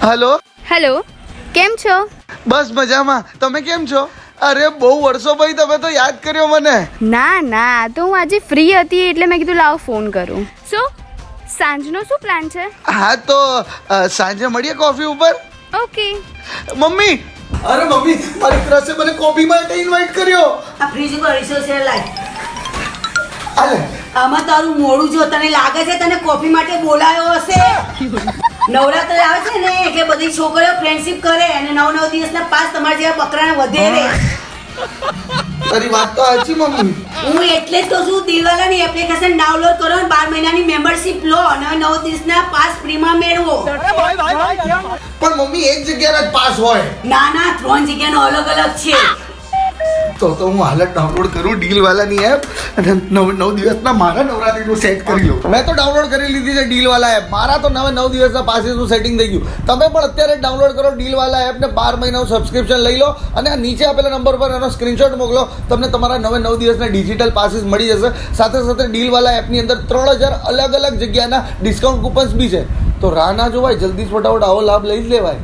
Hello hello, કેમ છો? બસ મજામાં. તમે કેમ છો? અરે બહુ વર્ષો પછી તમે તો યાદ કર્યો મને. ના તો હું આજે ફ્રી હતી એટલે મેં કીધું લાવ ફોન કરું. શું સાંજનો શું પ્લાન છે? હા તો સાંજે મળીએ કોફી ઉપર. ઓકે. મમ્મી, અરે મમ્મી, મારી ક્રશે મને કોફી માટે ઇન્વાઇટ કર્યો. આ ફ્રીજ ઉપર રીસો છે લાય. આલે આમાં તારું મોડું જો તને લાગે છે તને કોફી માટે બોલાયો હશે. નવરાત્રી આવે છે ને એટલે બધી છોકરીઓ ફ્રેન્ડશિપ કરે અને 9 દિવસના પાસ તમારા જેવા બકરાને વધેરે. તારી વાત તો સાચી મમ્મી. હું એટલે જ તો છું દિલવાલાની એપ્લિકેશન ડાઉનલોડ કરો અને 12 મહિનાની મેમ્બરશિપ લો અને 9 દિવસના પાસ ફ્રીમાં મેળવો. પણ મમ્મી એક જગ્યાના જ પાસ હોય. ના 3 જગ્યાનો અલગ અલગ છે. તો હું હાલ જ ડાઉનલોડ કરું ડીલ વાલાની એપ અને 9 દિવસના મારા નવરાત્રીનું સેટ કરી લઉં. મેં તો ડાઉનલોડ કરી લીધી છે ડીલ વાલા એપ. મારા તો 9 દિવસના પાસીસનું સેટિંગ થઈ ગયું. તમે પણ અત્યારે ડાઉનલોડ કરો ડીલ વાલા એપ ને 12 મહિનાનું સબસ્ક્રિપ્શન લઈ લો અને આ નીચે આપેલા નંબર પર એનો સ્ક્રીનશોટ મોકલો. તમને તમારા 9 દિવસના ડિજિટલ પાસીસ મળી જશે. સાથે ડીલ વાલા એપની અંદર 3000 અલગ અલગ જગ્યાના ડિસ્કાઉન્ટ કૂપન્સ બી છે. તો રાહ ના જોવાય, જલ્દી ફટાફટ આવો લાભ લઈ જ લેવાય.